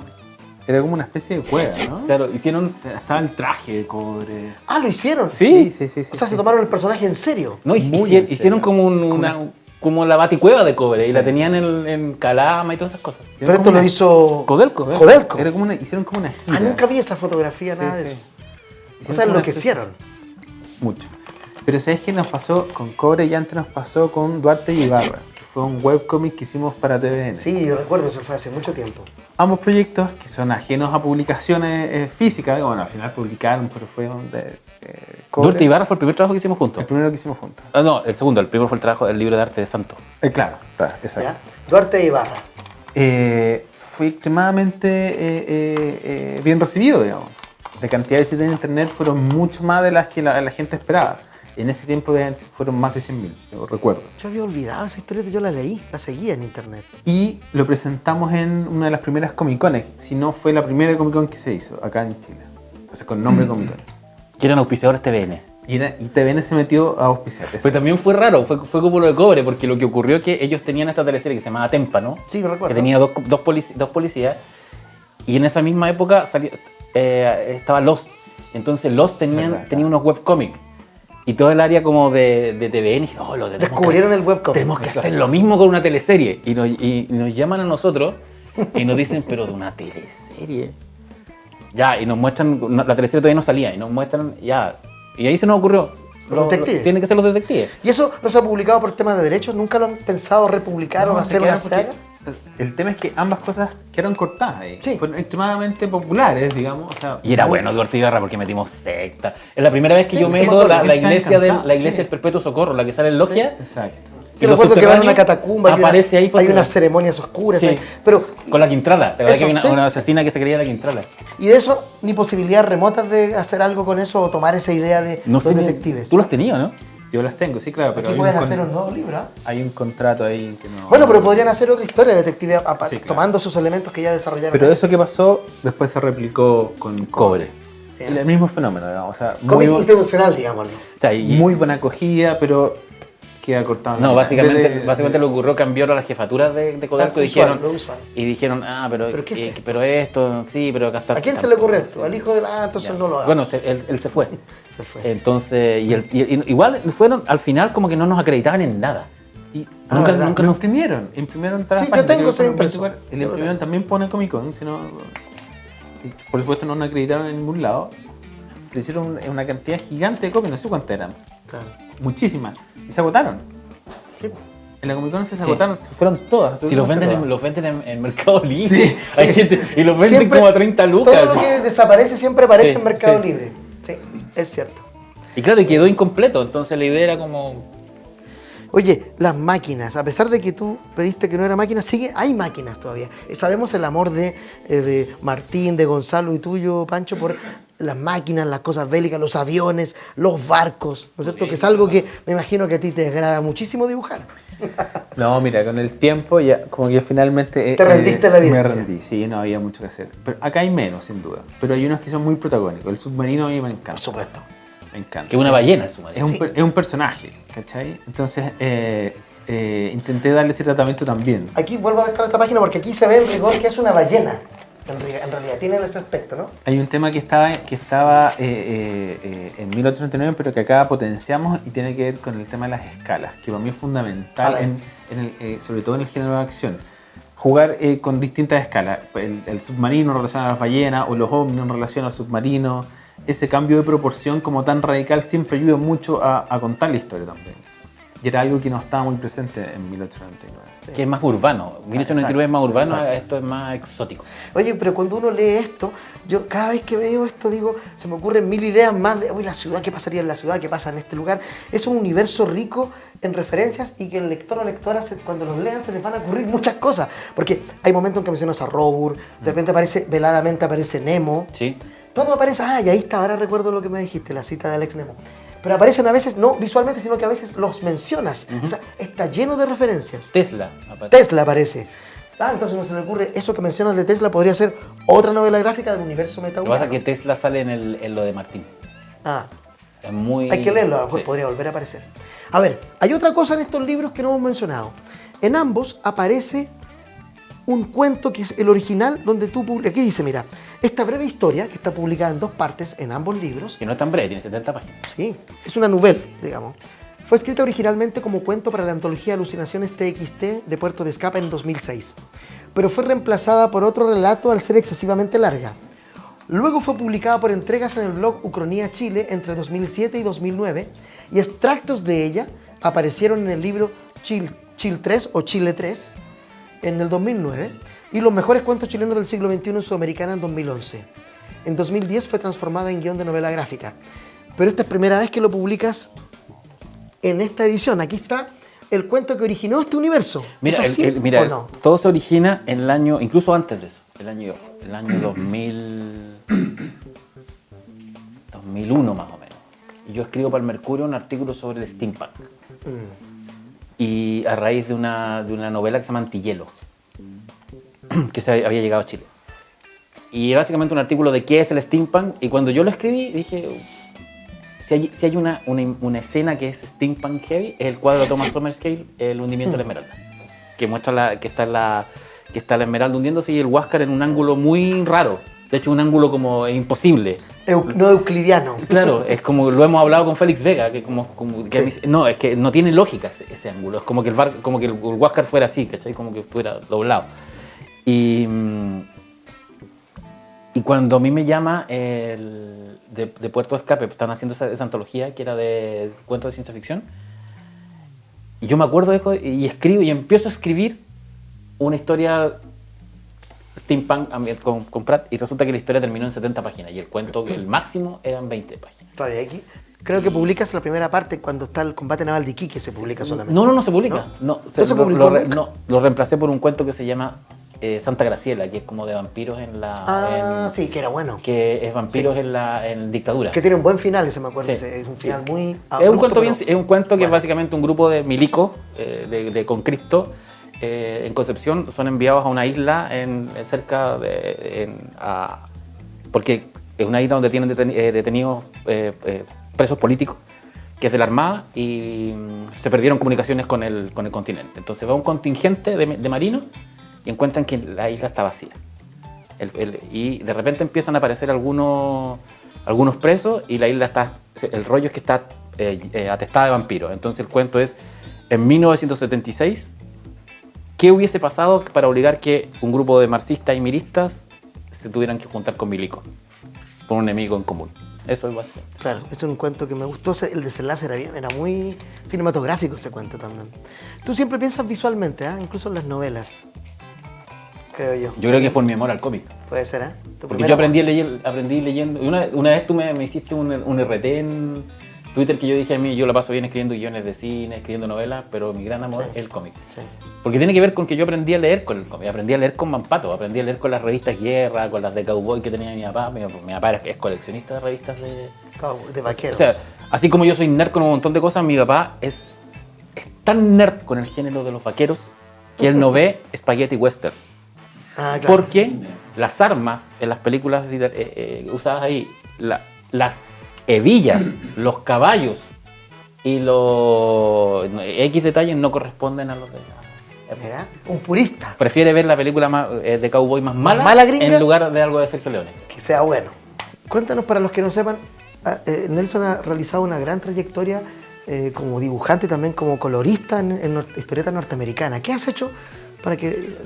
Era como una especie de cueva, ¿no? Claro, hicieron... Estaba el traje de cobre. Ah, lo hicieron. ¿Sí? O sea, se tomaron el personaje en serio. No, Muy en hicieron serio. como como la baticueva de cobre y la tenían en Calama y todas esas cosas. Pero esto lo hizo... Codelco. Codelco. Era como hicieron como una gira. Nunca vi esa fotografía, Sí, nada de sí. eso. Hicieron O sea, como lo una que especie- hicieron. Mucho. Pero ¿sabes qué nos pasó con cobre y antes nos pasó con Duarte y Ibarra? Que fue un webcomic que hicimos para TVN. Sí, yo recuerdo, eso fue hace mucho tiempo. Ambos proyectos que son ajenos a publicaciones físicas, bueno, al final publicaron, pero fueron de cobre. Duarte Ibarra fue el primer trabajo que hicimos juntos. El primero que hicimos juntos. Ah, no, el segundo, el primero fue el trabajo del libro de arte de Santo. Claro, exacto. ¿Ya? Duarte Ibarra. Fue extremadamente bien recibido, digamos. La cantidad de visitas en internet fueron mucho más de las que la gente esperaba. En ese tiempo fueron más de 100.000, yo recuerdo. Yo había olvidado esa historia, yo la leí, la seguía en internet. Y lo presentamos en una de las primeras Comic-Cones, si no fue la primera Comic-Con que se hizo acá en Chile. O sea, con nombre Comic-Con. Que eran auspiciadores TVN. Y TVN se metió a auspiciar. Pero también fue raro, fue como lo de cobre, porque lo que ocurrió es que ellos tenían esta teleserie que se llamaba Témpano, Sí, me recuerdo. que tenía dos policías, y en esa misma época estaba Lost. Entonces Lost tenía unos webcomics. Y todo el área como de TVN, dijeron, oh, lo tenemos Descubrieron el webcomic. Tenemos que hacer lo mismo con una teleserie. Y nos llaman a nosotros y nos dicen, pero de una teleserie. Ya, y nos muestran, la teleserie todavía no salía, y nos muestran, ya. Y ahí se nos ocurrió. Los detectives. Tienen que ser los detectives. ¿Y eso no se ha publicado por temas de derechos? ¿Nunca lo han pensado republicar o No, hacer se una quedaron saga? porque el tema es que ambas cosas quedaron cortadas ahí. Sí. Fueron extremadamente populares, digamos. O sea, Y era muy- bueno Duarte Ibarra porque metimos secta. Es la primera vez que Sí, yo sí, me meto acuerdo. la Está iglesia encantado, la iglesia sí. del Perpetuo Socorro, la que sale en Logia. Exacto. Sí, En los recuerdo que van a una subterráneos catacumba, aparece ahí porque- hay unas ceremonias oscuras. Sí. Ahí, pero, Con la Quintrala. ¿Te acuerdas Eso, que había sí. una asesina que se creía la Quintrala? y de eso, ni posibilidad remotas de hacer algo con eso o tomar esa idea de No los sé, detectives. Tú lo has tenido, ¿no? Yo las tengo, sí, claro, pero Aquí hay pueden un, hacer un nuevo libro. ¿Ah? hay un contrato ahí que no... Bueno, pero podrían hacer otra historia de detective Sí, claro. tomando esos elementos que ya desarrollaron. Pero ahí. eso que pasó después se replicó con Cobre. El mismo fenómeno, digamos. O sea, Cómic muy, institucional, digámoslo. O sea, y- muy buena acogida, pero queda cortado. en la No, mitad. básicamente, En vez de- básicamente lo que ocurrió, cambiaron las jefaturas de Codelco Ah, y usual, dijeron, lo usual. y dijeron, pero ¿Pero qué es esto? pero esto, sí, pero acá está. ¿A quién se le ocurre esto? Al hijo de... entonces no lo haga. Bueno, él se fue. Se fue. Entonces, igual fueron, al final como que no nos acreditaban en nada. Y verdad. nunca lo imprimieron todas las Sí, yo páginas, tengo creo ese que impreso. el Yo lo imprimieron tengo. también pone Comic Con, sino, y por supuesto no nos acreditaron en ningún lado. Pero hicieron una cantidad gigante de copias, no sé cuántas eran, Claro. muchísimas, y se agotaron. Sí. En la Comic Con se Sí. agotaron, se fueron todas. Si los venden, en Mercado Libre. Sí, Hay gente- y los venden Siempre- como a 30 lucas. Todo lo que desaparece siempre aparece Sí, en Mercado sí. Libre. Sí, es cierto. Y claro, y quedó incompleto. Entonces la idea era como. Oye, las máquinas, a pesar de que tú pediste que no era máquina, hay máquinas todavía. Sabemos el amor de Martín, de Gonzalo y tuyo, Pancho, por las máquinas, las cosas bélicas, los aviones, los barcos, ¿no es cierto? Que es algo que me imagino que a ti te agrada muchísimo dibujar. No, mira, con el tiempo ya como que finalmente... Te rendiste a la Me evidencia. rendí, sí, no había mucho que hacer. Pero acá hay menos, sin duda. Pero hay unos que son muy protagónicos. El submarino a mí me encanta. Por supuesto. Me encanta. Que una ballena en su madre. Es un, Sí. es un personaje, ¿cachai? Entonces intenté darle ese tratamiento también. Aquí vuelvo a ver esta página porque aquí se ve en rigor que es una ballena. En realidad, tiene ese aspecto, ¿no? Hay un tema que estaba en 1899, pero que acá potenciamos y tiene que ver con el tema de las escalas, que para mí es A fundamental, ver. sobre todo en el género de acción. jugar con distintas escalas. El submarino en relación a las ballenas o los ovnis en relación al submarino. Ese cambio de proporción como tan radical siempre ayuda mucho a contar la historia también. Y era algo que no estaba muy presente en 1899. Que es más urbano. 1899 es más urbano, Exacto. esto es más exótico. Oye, pero cuando uno lee esto, yo cada vez que veo esto digo, se me ocurren mil ideas más de, uy, la ciudad, ¿qué pasaría en la ciudad? ¿Qué pasa en este lugar? Es un universo rico en referencias y que el lector o lectora, cuando los lean, se les van a ocurrir muchas cosas. Porque hay momentos en que mencionas a Robur, de repente veladamente aparece Nemo. Sí. Todo aparece, y ahí está, ahora recuerdo lo que me dijiste, la cita de Alex Nemo. Pero aparecen a veces, no visualmente, sino que a veces los mencionas. O sea, está lleno de referencias. Tesla. Tesla aparece. Entonces no se me ocurre, eso que mencionas de Tesla podría ser otra novela gráfica del universo Lo que metahullano. pasa es que Tesla sale en lo de Martín. Es muy... Hay que leerlo, a lo mejor sí. podría volver a aparecer. A ver, hay otra cosa en estos libros que no hemos mencionado. En ambos aparece un cuento que es el original, donde tú publicas. Aquí dice, mira, esta breve historia, que está publicada en 2 partes en ambos libros, Que no es tan breve, tiene 70 páginas. sí, es una novela, digamos. Fue escrita originalmente como cuento para la antología Alucinaciones TXT de Puerto de Escape en 2006, pero fue reemplazada por otro relato al ser excesivamente larga. Luego fue publicada por entregas en el blog Ucronía Chile entre 2007 y 2009, y extractos de ella aparecieron en el libro Chile 3 o Chile 3 en el 2009 y Los mejores cuentos chilenos del siglo XXI en Sudamericana en 2011. En 2010 fue transformada en guión de novela gráfica. Pero esta es primera vez que lo publicas en esta edición. Aquí está el cuento que originó este universo. Mira, ¿Es así mira, o no? todo se origina en el año, incluso antes de eso, el año 2001 más o menos. Y yo escribo para el Mercurio un artículo sobre el steampunk. Y a raíz de una novela que se llama Antihielo, que había llegado a Chile. Y era básicamente un artículo de qué es el steampunk. Y cuando yo lo escribí, dije, si hay una escena que es steampunk heavy, es el cuadro de Thomas Sommerscale, El hundimiento de la Esmeralda. Que muestra que está la Esmeralda hundiéndose y el Huáscar en un ángulo muy raro. De hecho, un ángulo como imposible. No euclidiano. Claro, es como lo hemos hablado con Félix Vega, que que Sí. dice, no, es que no tiene lógica ese ángulo. Es como que el Huáscar fuera así, ¿cachai? Como que fuera doblado. Y cuando a mí me llama de Puerto de Escape, están haciendo esa antología que era de cuentos de ciencia ficción, y yo me acuerdo de eso y escribo y empiezo a escribir una historia steampunk con Pratt, y resulta que la historia terminó en 70 páginas y el cuento, el máximo, eran 20 páginas. Todavía aquí. Creo que publicas la primera parte cuando está el combate naval de Iquique, se publica solamente. No se publica. ¿No se publicó nunca? Lo reemplacé por un cuento que se llama Santa Graciela, que es como de vampiros en la... Sí, que era bueno. Que es vampiros en dictadura. Que tiene un buen final, ese me acuerdo. Sí. Es un final muy... Es un cuento, es un cuento que bueno. es básicamente un grupo de milicos de con Cristo en Concepción, son enviados a una isla porque es una isla donde tienen detenidos presos políticos, que es de la Armada, y se perdieron comunicaciones con el continente. Entonces va un contingente de marinos y encuentran que la isla está vacía. Y de repente empiezan a aparecer algunos presos y la isla está... El rollo es que está atestada de vampiros. Entonces el cuento es, en 1976, ¿qué hubiese pasado para obligar que un grupo de marxistas y miristas se tuvieran que juntar con milicos por un enemigo en común? Eso es básico. Claro, es un cuento que me gustó, el desenlace era muy cinematográfico ese cuento también. Tú siempre piensas visualmente, incluso en las novelas, creo yo. Yo creo que es por mi amor al cómic. Puede ser, ¿eh? Porque yo aprendí leyendo. Y una vez tú me hiciste un RT en Twitter que yo dije a mí, yo la paso bien escribiendo guiones de cine, escribiendo novelas, pero mi gran amor Sí. es el cómic. Sí. Porque tiene que ver con que yo aprendí a leer con el cómic, aprendí a leer con Mampato, aprendí a leer con las revistas Guerra, con las de Cowboy que tenía mi papá. Mi papá es coleccionista de revistas De vaqueros. O sea, así como yo soy nerd con un montón de cosas, mi papá es tan nerd con el género de los vaqueros que él no ve spaghetti western. Claro. Porque las armas en las películas usadas ahí, las hebillas, los caballos y los X detalles no corresponden a los de la... Mira, un purista, Prefiere ver la película de Cowboy más mala, mala gringa, en lugar de algo de Sergio Leone. que sea bueno. Cuéntanos, para los que no sepan, Nelson ha realizado una gran trayectoria como dibujante y también como colorista en historieta norteamericana. ¿Qué has hecho para que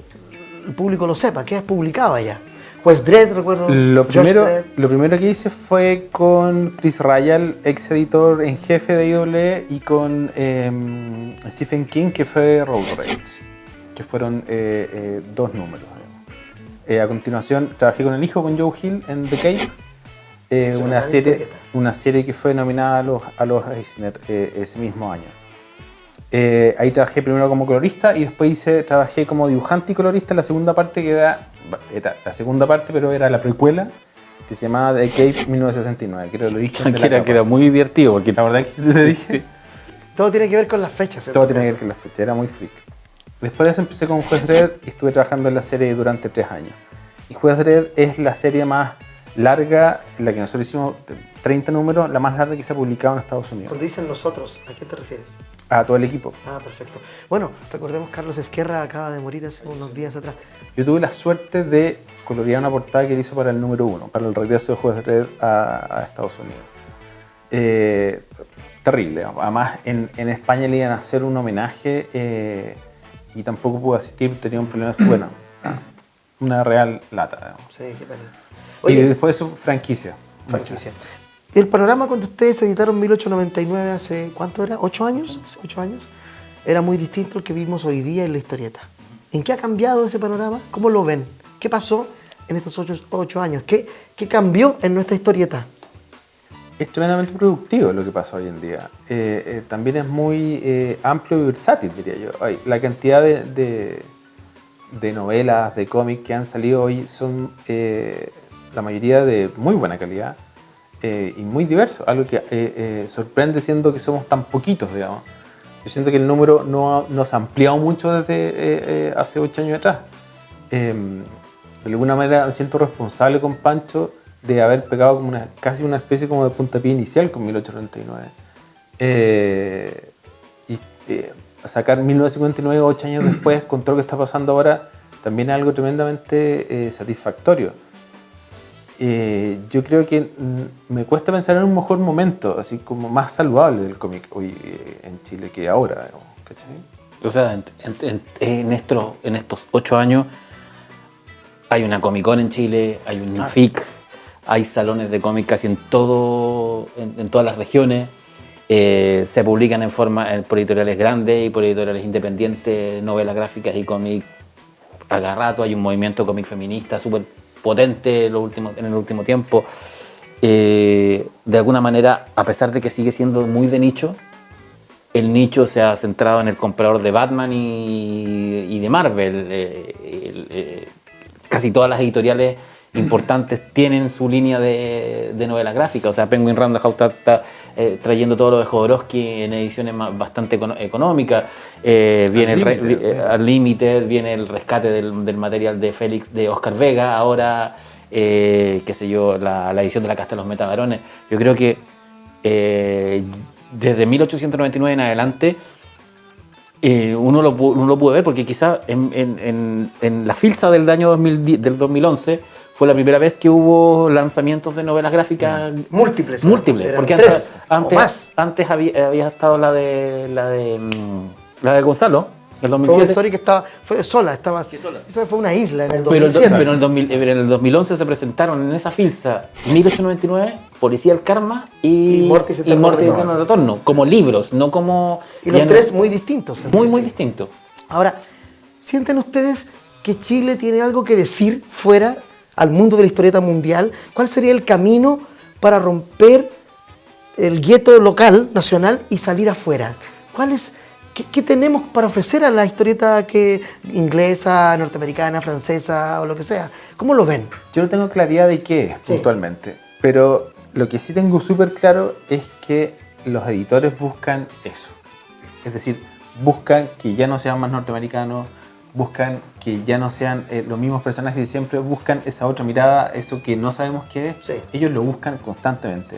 el público lo sepa, ¿qué has publicado allá? Juez Dredd, recuerdo. Lo George Dredd. primero que hice fue con Chris Ryall, ex editor en jefe de IWE, y con Stephen King, que fue Road Rage, que fueron 2 números. A continuación trabajé con el hijo, con Joe Hill, en The Cave, una serie que fue nominada a los Eisner ese mismo año. Ahí trabajé primero como colorista y después trabajé como dibujante y colorista en la segunda parte, que era la segunda parte, pero era la precuela, que se llamaba The Cave 1969, que era el origen de la capa. Que era muy divertido, porque La verdad que te dije, Sí. Todo tiene que ver con las fechas. todo tiene que ver con las fechas, era muy freak. Después de eso empecé con Juez Dredd y estuve trabajando en la serie durante 3 años. Y Juez Dredd es la serie más larga, la que nosotros hicimos 30 números, la más larga que se ha publicado en Estados Unidos. Cuando dicen nosotros, ¿a qué te refieres? A todo el equipo. Ah, perfecto. Bueno, recordemos, Carlos Ezquerra acaba de morir hace unos días atrás. Yo tuve la suerte de colorear una portada que él hizo para el número 1, para el regreso de Juez Dredd a Estados Unidos. Terrible. Además, en España le iban a hacer un homenaje y tampoco pude asistir, tenía un problema. Bueno, una real lata. Digamos. Sí, qué pena. Y Oye, después de eso, franquicia. el panorama cuando ustedes editaron 1899 hace, ¿cuánto era? ¿8 años? ¿Hace 8 años? Era muy distinto al que vimos hoy día en la historieta. ¿En qué ha cambiado ese panorama? ¿Cómo lo ven? ¿Qué pasó en estos 8 años? ¿Qué cambió en nuestra historieta? Es tremendamente productivo lo que pasa hoy en día. También es muy amplio y versátil, diría yo. La cantidad de novelas, de cómics que han salido hoy son la mayoría de muy buena calidad y muy diversos. Algo que sorprende siendo que somos tan poquitos, digamos. Yo siento que el número no se ha ampliado mucho desde hace 8 años atrás. De alguna manera me siento responsable con Pancho de haber pegado como casi una especie como de puntapié inicial con 1899. Sacar 1959, 8 años después, con todo lo que está pasando ahora, también es algo tremendamente satisfactorio. Yo creo que me cuesta pensar en un mejor momento, así como más saludable del cómic hoy en Chile que ahora, ¿cachai? O sea, en estos 8 años hay una Comic Con en Chile, hay un FIC, hay salones de cómic casi en todas las regiones. Se publican por editoriales grandes y por editoriales independientes, novelas gráficas y cómic a cada rato. Hay un movimiento cómic feminista súper potente en el último tiempo. De alguna manera, a pesar de que sigue siendo muy de nicho, el nicho se ha centrado en el comprador de Batman y de Marvel. Casi todas las editoriales importantes tienen su línea de novelas gráficas. O sea, Penguin Random House está trayendo todo lo de Jodorowsky en ediciones bastante económicas. Viene Unlimited, viene el rescate del material de Félix, de Oscar Vega, ahora, qué sé yo, la edición de La Casta de los Metabarones. Yo creo que desde 1899 en adelante uno lo pudo ver, porque quizás en la filsa del año 2011 fue la primera vez que hubo lanzamientos de novelas gráficas múltiples, porque antes había estado la de Gonzalo, el 2007. Fue una historia que fue sola. Esa fue una isla en el 2007. Pero en el 2011 se presentaron en esa filsa 1899, Policía del Karma y Mortis Eterno Retorno, como libros, no como... Y los tres muy distintos. Muy distintos. Ahora, ¿sienten ustedes que Chile tiene algo que decir fuera al mundo de la historieta mundial? ¿Cuál sería el camino para romper el gueto local, nacional, y salir afuera? ¿Qué tenemos para ofrecer a la historieta inglesa, norteamericana, francesa o lo que sea? ¿Cómo lo ven? Yo no tengo claridad de qué es puntualmente, pero lo que sí tengo súper claro es que los editores buscan eso. Es decir, buscan que ya no sean más norteamericanos, buscan que ya no sean los mismos personajes de siempre, buscan esa otra mirada, eso que no sabemos qué es. Sí. Ellos lo buscan constantemente.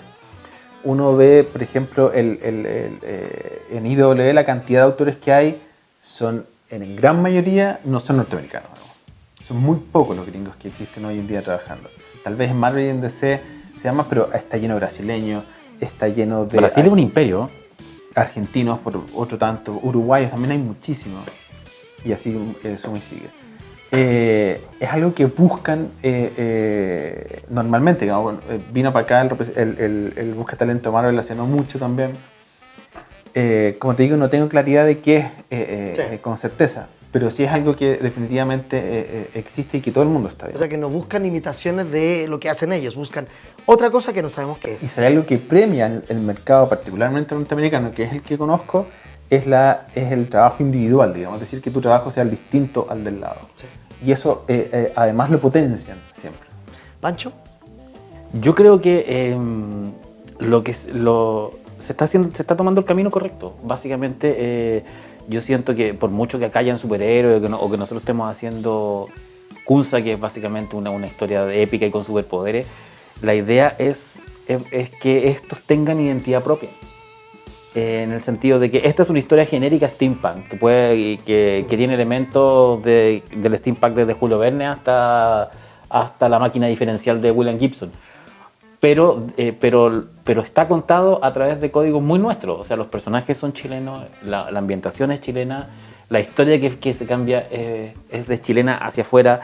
Uno ve, por ejemplo, en IWE la cantidad de autores que hay son, en gran mayoría, no son norteamericanos. ¿No? Son muy pocos los gringos que existen hoy en día trabajando. Tal vez en Marvel y en DC se llama, pero está lleno de brasileños, está lleno de... Brasil es un imperio. Argentinos, por otro tanto, uruguayos también hay muchísimos. Y así suma y sigue. es algo que buscan normalmente. Digamos, vino para acá el Busca Talento Marvel hace no mucho también. Como te digo, no tengo claridad de qué es con certeza, pero sí es algo que definitivamente existe y que todo el mundo está viendo. O sea, que no buscan imitaciones de lo que hacen ellos, buscan otra cosa que no sabemos qué Y es. si hay algo que premia el mercado, particularmente norteamericano, que es el que conozco, es el trabajo individual, digamos, es decir, que tu trabajo sea distinto al del lado. Sí. Y eso además lo potencian siempre. ¿Pancho? Yo creo que se está tomando el camino correcto. Básicamente, yo siento que por mucho que acá hayan superhéroes o que nosotros estemos haciendo Kunza, que es básicamente una historia épica y con superpoderes, la idea es que estos tengan identidad propia. En el sentido de que esta es una historia genérica steampunk, que tiene elementos del steampunk desde Julio Verne hasta la máquina diferencial de William Gibson. Pero está contado a través de códigos muy nuestros. O sea, los personajes son chilenos, la ambientación es chilena, la historia que se cambia es de chilena hacia afuera.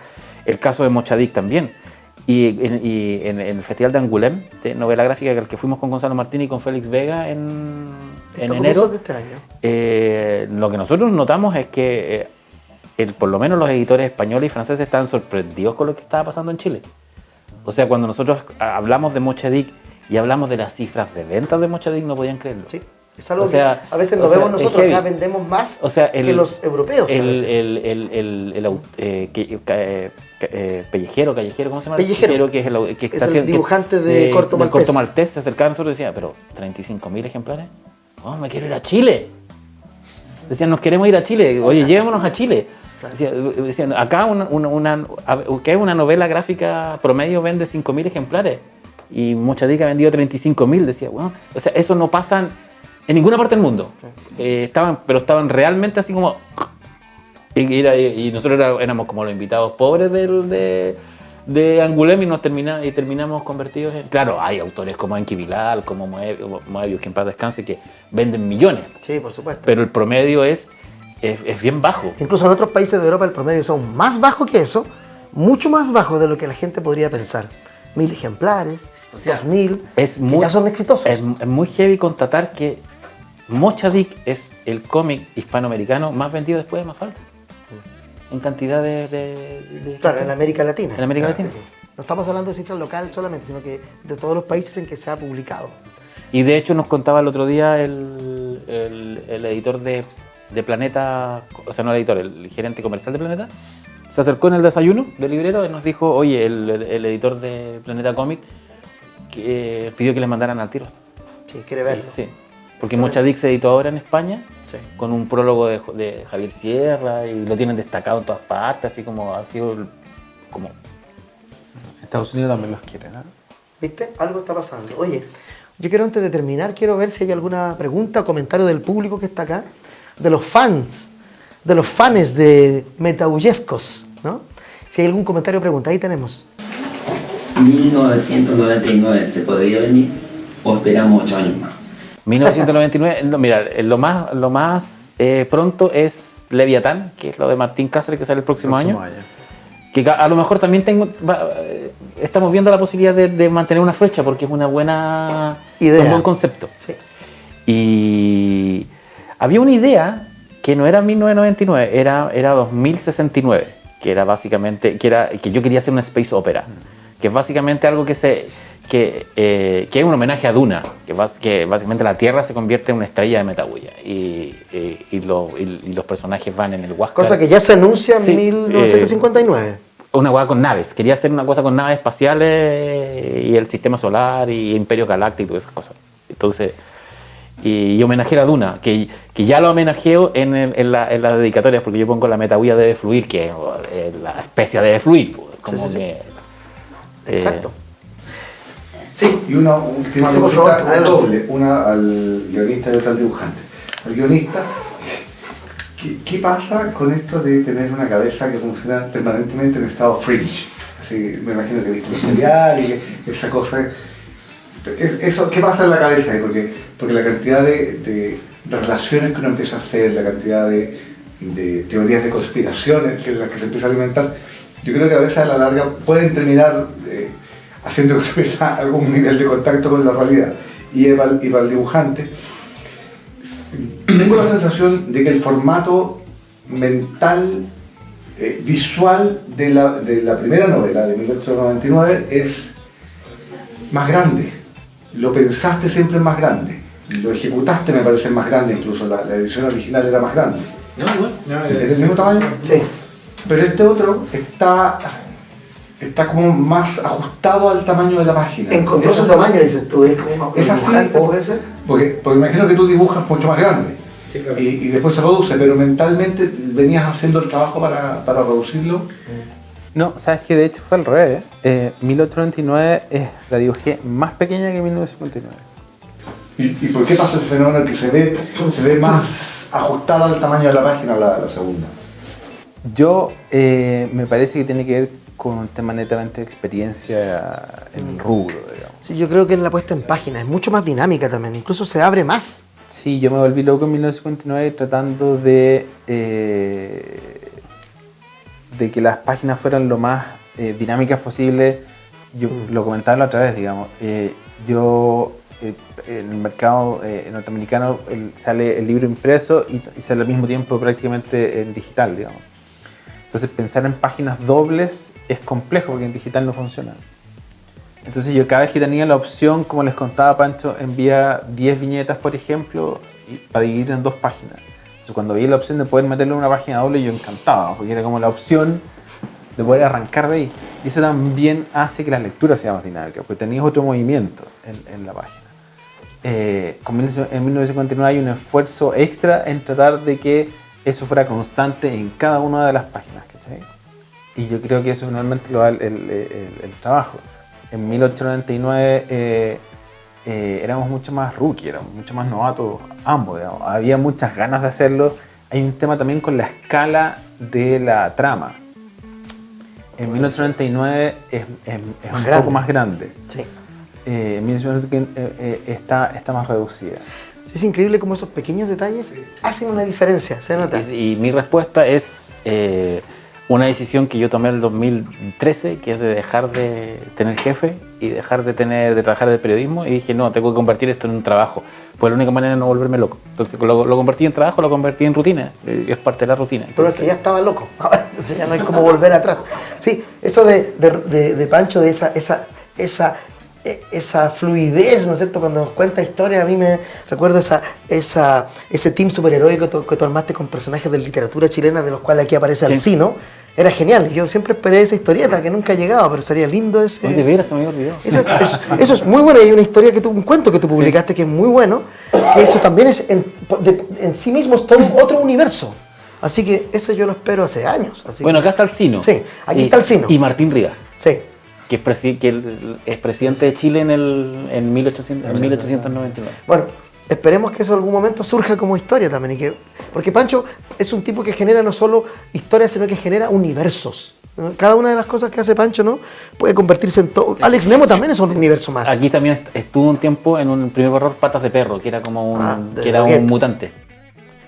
El caso de Mochadic también. Y en el Festival de Angoulême, de novela gráfica, al que fuimos con Gonzalo Martín y con Félix Vega en enero, de este año. lo que nosotros notamos es que por lo menos los editores españoles y franceses estaban sorprendidos con lo que estaba pasando en Chile. O sea, cuando nosotros hablamos de Mochadic y hablamos de las cifras de ventas de Mochadic, no podían creerlo. Sí. Es algo O sea, que a veces lo vemos nosotros, acá vendemos más que los europeos. Callejero, ¿cómo se llama? Pellejero, que es es el dibujante de Corto Maltés. Corto Maltés se acercaba a nosotros y decía, pero 35.000 ejemplares. Oh, me quiero ir a Chile. Decían, nos queremos ir a Chile. Oye, llévanos a Chile. Decían, acá que una novela gráfica promedio vende 5.000 ejemplares. Y Mochadic ha vendido 35.000. Decía, bueno, o sea, eso no pasa en ninguna parte del mundo. Estaban realmente así como... Y nosotros éramos como los invitados pobres de Angoulême y terminamos convertidos en... Claro, hay autores como Enki Bilal, como Moebius, que en paz descanse, que venden millones. Sí, por supuesto. Pero el promedio es bien bajo. Incluso en otros países de Europa el promedio es aún más bajo que eso, mucho más bajo de lo que la gente podría pensar. 1.000 ejemplares, O sea, 2.000, es que muy, ya son exitosos. Es muy heavy constatar que Mochadic es el cómic hispanoamericano más vendido después de Mafalda. En cantidad de Claro, en América Latina. En América Latina. Sí. No estamos hablando de cifras locales solamente, sino que de todos los países en que se ha publicado. Y de hecho nos contaba el otro día el editor de Planeta, o sea, no el editor, el gerente comercial de Planeta, se acercó en el desayuno del librero y nos dijo, oye, el editor de Planeta Comic pidió que les mandaran al tiro. Sí, quiere verlo. Sí, porque Mochadic se editó ahora en España, Sí. con un prólogo de Javier Sierra y lo tienen destacado en todas partes, así como ha sido como... Estados Unidos también los quiere, ¿no? ¿Viste? Algo está pasando. Oye, yo quiero antes de terminar, quiero ver si hay alguna pregunta o comentario del público que está acá, de los fans de Metahullescos, ¿no? Si hay algún comentario o pregunta, ahí tenemos. 1999, ¿se podría venir o esperamos 8 años más? 1999, no, mira, lo más pronto es Leviatán, que es lo de Martín Cáceres, que sale el próximo año. Que a lo mejor también estamos viendo la posibilidad de mantener una fecha, porque es una buena idea, un buen concepto. Sí. Y había una idea que no era 1999, era 2069, que era básicamente, que yo quería hacer una space opera, que es básicamente algo que es un homenaje a Duna, que básicamente la Tierra se convierte en una estrella de Metahulla y los personajes van en el Huáscar. Cosa que ya se anuncia en Sí, 1959. Una cosa con naves, quería hacer una cosa con naves espaciales y el sistema solar y Imperio Galáctico y esas cosas. Entonces, y homenajear a Duna, que ya lo homenajeo en las dedicatorias, porque yo pongo la Metahulla debe fluir, que la especia debe fluir. Como sí. que, Exacto. Sí, y una última Sí, por pregunta, favor, adelante. doble, una al guionista y otra al dibujante. Al guionista, ¿qué pasa con esto de tener una cabeza que funciona permanentemente en estado fringe? Así, me imagino que viste el serial y esa cosa. Eso, ¿qué pasa en la cabeza? Porque la cantidad de relaciones que uno empieza a hacer, la cantidad de de teorías de conspiraciones en las que se empieza a alimentar, yo creo que a veces a la larga pueden terminar haciendo que se pierda algún nivel de contacto con la realidad. Y para el dibujante, tengo la sensación de que el formato mental, visual de la primera novela de 1899 es más grande. Lo pensaste siempre más grande. Lo ejecutaste, me parece, más grande, incluso la edición original era más grande. No, igual. ¿Es del mismo tamaño? Sí. Pero este otro está como más ajustado al tamaño de la página. Encontró su tamaño, dices tú, es como Es así, dibujante, puede ser. Porque imagino que tú dibujas mucho más grande. Sí, claro. Y después se reduce, pero mentalmente venías haciendo el trabajo para reducirlo. No, sabes que de hecho fue al revés. 1899 la dibujé más pequeña que 1959. ¿Y por qué pasa ese fenómeno que se ve más ajustada al tamaño de la página la segunda? Yo me parece que tiene que ver con un tema netamente de experiencia en el rubro, digamos. Sí, yo creo que en la puesta en página es mucho más dinámica también, incluso se abre más. Sí, yo me volví loco en 1959 tratando de que las páginas fueran lo más dinámicas posible. Yo lo comentaba la otra vez, digamos. En el mercado norteamericano sale el libro impreso y sale al mismo tiempo prácticamente en digital, digamos. Entonces pensar en páginas dobles es complejo porque en digital no funciona. Entonces yo cada vez que tenía la opción, como les contaba Pancho, envía 10 viñetas, por ejemplo, para dividir en 2 páginas. Entonces cuando vi la opción de poder meterlo en una página doble, yo encantaba, porque era como la opción de poder arrancar de ahí. Y eso también hace que las lecturas sean más dinámicas, porque tenías otro movimiento en la página. En 1959 hay un esfuerzo extra en tratar de que eso fuera constante en cada una de las páginas, ¿cachai? Y yo creo que eso finalmente lo da el trabajo. En 1899 éramos mucho más rookie, éramos mucho más novatos ambos, digamos. Había muchas ganas de hacerlo. Hay un tema también con la escala de la trama. En 1899 es un poco más grande. Sí. En 1899 está más reducida. Sí, es increíble cómo esos pequeños detalles hacen una diferencia, se nota. Y mi respuesta es una decisión que yo tomé en el 2013, que es de dejar de tener jefe y dejar de trabajar de periodismo, y dije, no, tengo que convertir esto en un trabajo. Pues la única manera de no volverme loco. Entonces lo convertí en trabajo, lo convertí en rutina, es parte de la rutina. Pero es que ya estaba loco, entonces ya no hay como volver atrás. Sí, eso de Pancho, de esa fluidez, ¿no es cierto? Cuando nos cuenta historias, a mí me recuerdo ese team superheroico que tú armaste con personajes de literatura chilena, de los cuales aquí aparece Alcino. Era genial. Yo siempre esperé esa historieta que nunca ha llegado, pero sería lindo ese. De veras, se me había olvidado. Eso es muy bueno. Hay una historia un cuento que tú publicaste que es muy bueno, que eso también es en sí mismo es todo otro universo. Así que ese yo lo espero hace años. Bueno, acá está Alcino. Sí, aquí está Alcino. Y Martín Rivas. Sí. Que es presidente de Chile en 1899. Bueno, esperemos que eso en algún momento surja como historia también. Porque Pancho es un tipo que genera no solo historias, sino que genera universos. ¿No? Cada una de las cosas que hace Pancho, ¿no?, puede convertirse en todo. Alex Nemo también es un universo más. Aquí también estuvo un tiempo en un primer error Patas de Perro, que era como un mutante.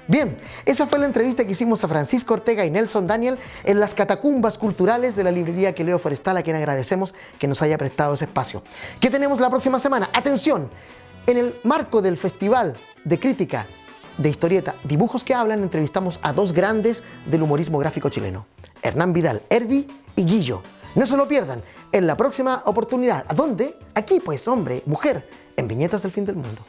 Bien, esa fue la entrevista que hicimos a Francisco Ortega y Nelson Daniel en las catacumbas culturales de la librería Queleo Forestal, a quien agradecemos que nos haya prestado ese espacio. ¿Qué tenemos la próxima semana? ¡Atención! En el marco del Festival de Crítica de Historieta Dibujos que Hablan, entrevistamos a 2 grandes del humorismo gráfico chileno, Hernán Vidal, Herbie y Guillo. No se lo pierdan en la próxima oportunidad. ¿A dónde? Aquí, pues, hombre, mujer, en Viñetas del Fin del Mundo.